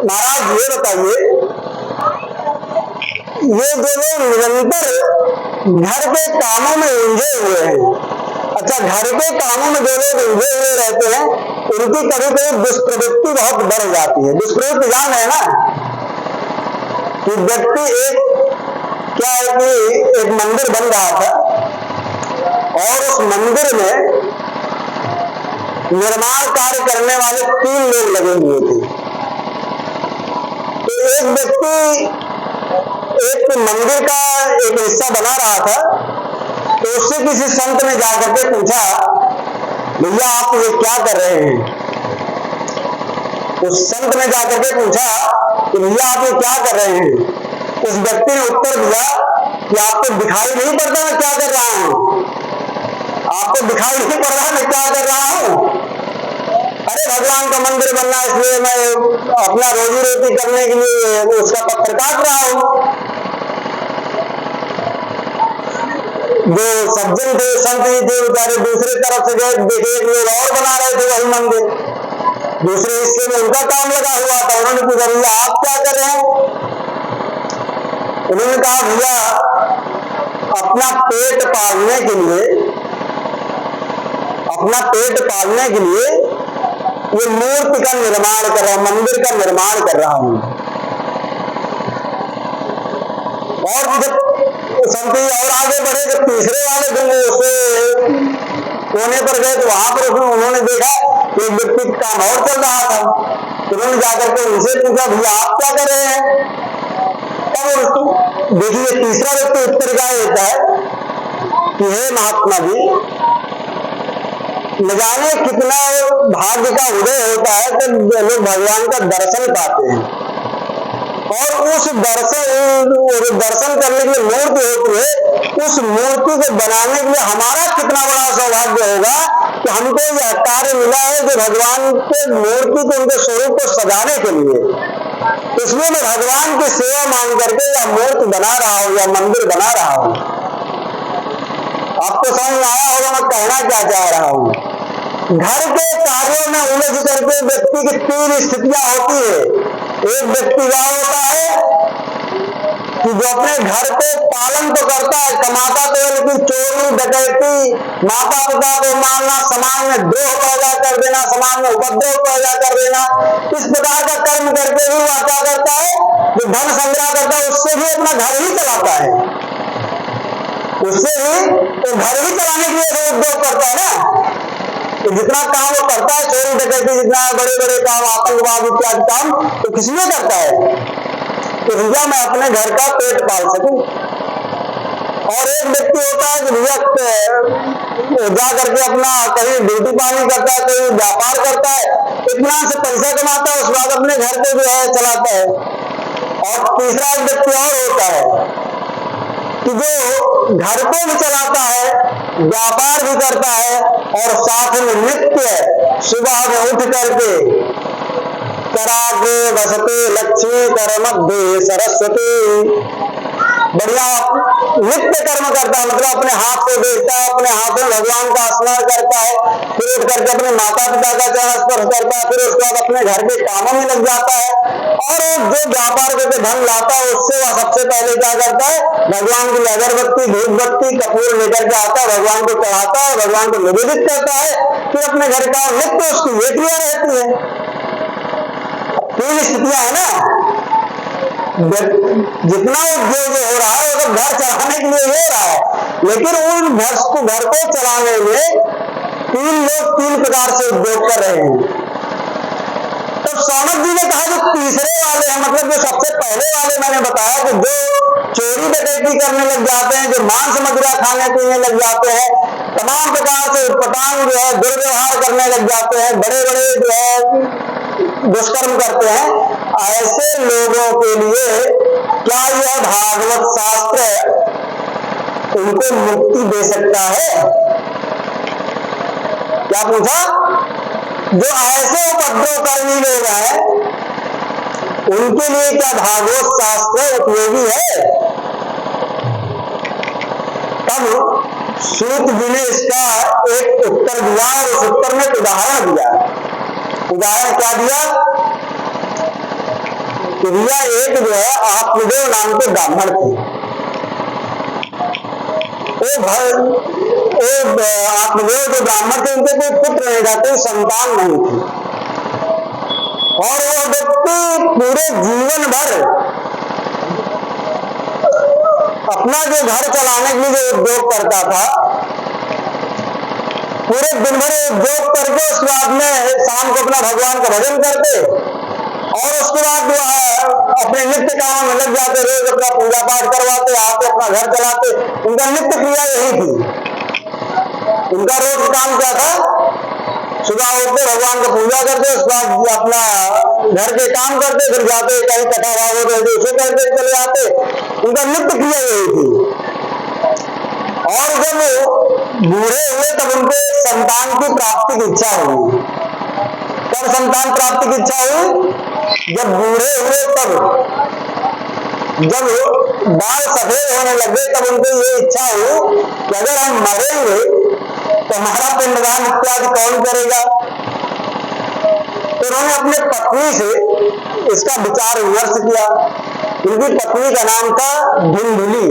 महाराज ये बताइए, ये जो लोग निरंतर घर के कामों में उलझे हुए हैं, अच्छा घर के कामों में जो लोग उलझे हुए रहते हैं, उनकी कभी कभी दुष्प्रवृत्ति बहुत बढ़ जाती है। दुष्प्रवृत्ति जान है ना, कि व्यक्ति क्या है कि एक मंदिर बन रहा था और उस मंदिर में निर्माण कार्य करने वाले 3 लोग लगे हुए थे। तो एक व्यक्ति एक मंदिर का एक हिस्सा बना रहा था, तो उससे किसी संत ने जाकर के पूछा, भैया आप ये क्या कर रहे हैं? उस संत ने जाकर के पूछा कि भैया आप ये क्या कर रहे हैं? उस व्यक्ति ने उत्तर दिया कि आपको दिखाई नहीं पड़ता मैं क्या कर रहा हूं? आपको दिखाई नहीं पड़ रहा मैं क्या कर रहा हूं? अरे भगवान का मंदिर बनना, इसलिए मैं अपना रोजी रोटी करने के लिए उसका पत्थर काट रहा हूं। जो सज्जन थे, संत जी थे, बेचारे दूसरे तरफ से गए, देखे एक लोग और बना रहे थे वही मंदिर, दूसरे हिस्से में उनका काम लगा हुआ था। उन्होंने पूछा, भैया आप क्या कर रहे हैं? उन्होंने कहा, भैया अपना पेट पालने के लिए ये मूर्ति का निर्माण कर रहा हूं, मंदिर का निर्माण कर रहा हूं। और जब संत और आगे बढ़े, जब तीसरे वाले दिन उसे कोने पर गए, तो वहां पर उन्होंने देखा कि एक व्यक्ति काम और चल रहा था। उन्होंने जाकर के उनसे पूछा, भैया आप क्या कर रहे हैं? तब देखिए तीसरा व्यक्ति उत्तर क्या देता है कि हे महात्मा जी, न जाने कितना भाग्य का उदय होता है तो लोग भगवान का दर्शन पाते हैं, और उस दर्शन करने के लिए मूर्ति होती है, उस मूर्ति को बनाने के लिए हमारा कितना बड़ा सौभाग्य होगा कि हमको यह कार्य मिला है जो भगवान के मूर्ति को, उनके स्वरूप को सजाने के लिए। इसलिए मैं भगवान की सेवा मान करके यह मूर्ति बना रहा हूं, यह मंदिर बना रहा हूं। आपको समझ में आया होगा मैं कहना क्या चाह रहा हूं? घर के कार्यों में उलझ करके व्यक्ति की 3 स्थितियां होती है। एक व्यक्ति क्या होता है कि जो अपने घर पे पालन तो करता है, कमाता तो है, लेकिन चोरी डकैती, माता पिता को मारना, समाज में द्रोह पैदा कर देना, समाज में उपद्रव पैदा कर देना, इस प्रकार का कर्म करके भी वह क्या करता है, जो धन संग्रह करता है उससे भी अपना घर ही चलाता है, उससे भी तो घर ही चलाने के लिए उद्योग करता है ना। तो जितना काम वो करता है, चोरी डकैती, जितना बड़े बड़े काम, आतंकवाद इत्यादि काम, तो किस लिए करता है? तो भैया मैं अपने घर का पेट पाल सकूं। और एक व्यक्ति होता है कि भैया जा करके अपना कहीं ड्यूटी पानी करता है, कहीं व्यापार करता है, इतना से पैसा कमाता है, उसके बाद अपने घर को जो है चलाता है। और तीसरा एक व्यक्ति और होता है कि जो घर को भी चलाता है, व्यापार भी करता है, और साथ में नित्य सुबह में उठ करके करागे बसते लक्ष्मी कर मध्य सरस्वती, बढ़िया नित्य कर्म करता है, मतलब अपने हाथ को देखता है, अपने हाथों में भगवान का स्मरण करता है, फिर उठ करके अपने माता पिता का चरण स्पर्श करता है, फिर उसके बाद अपने घर के कामों में लग जाता है, और जो व्यापार करके धन लाता है उससे वह सबसे पहले क्या करता है, भगवान की अगरबत्ती, धूप बत्ती, कपूर लेकर के आता है, भगवान को चढ़ाता है, भगवान को निवेदित करता है, फिर अपने घर का नित्य उसकी ये क्रिया रहती है। 3 स्थितियां है ना, जितना उद्योग हो रहा है वो तो घर चलाने के लिए हो रहा है, लेकिन उन घर को चलाने में 3 लोग 3 प्रकार से उद्योग कर रहे हैं। तो सौनक जी ने कहा जो तीसरे वाले हैं, मतलब जो सबसे पहले वाले मैंने बताया कि जो चोरी डकैती करने लग जाते हैं, जो मांस मदिरा खाने पीने लग जाते हैं, तमाम प्रकार से उटपटांग जो है दुर्व्यवहार करने लग जाते हैं, बड़े बड़े जो है दुष्कर्म करते हैं, ऐसे लोगों के लिए क्या यह भागवत शास्त्र उनको मुक्ति दे सकता है? क्या पूछा? जो ऐसे उपद्रवकर्मी लोग हैं उनके लिए क्या भागवत शास्त्र उपयोगी है? तब सूत जी ने इसका एक उत्तर दिया, और उस उत्तर में उदाहरण दिया। उदाहरण क्या दिया क्रिया एक जो है आत्मदेव नाम के ब्राह्मण थे। आत्मदेव जो ब्राह्मण थे उनके कोई पुत्र नहीं था, कोई संतान नहीं थी, और वो व्यक्ति पूरे जीवन भर अपना जो घर चलाने के लिए जो उद्योग करता था, पूरे दिन भर उद्योग करके उसके बाद में शाम को अपना भगवान का भजन करते और उसके बाद जो है अपने नित्य काम में लग जाते, रोज अपना पूजा पाठ करवाते, आके अपना घर चलाते। उनका नित्य क्रिया यही थी। उनका रोज काम क्या था? सुबह उठते भगवान की पूजा करते, उसके बाद अपना घर के काम करते, फिर जाते कहीं कथा भागवत रहते उसे करते चले जाते। उनका नित्य क्रिया यही थी। और जब बूढ़े हुए तब उनके संतान की प्राप्ति की इच्छा हुई। कब संतान प्राप्ति की इच्छा हुई? जब बूढ़े हुए, तब जब बाल सफेद होने लगे तब उनको ये इच्छा हुई कि अगर हम मरेंगे तो हमारा पिंडदान इत्यादि कौन करेगा। तो उन्होंने अपने पत्नी से इसका विचार विमर्श किया। उनकी पत्नी का नाम था धुंधुली।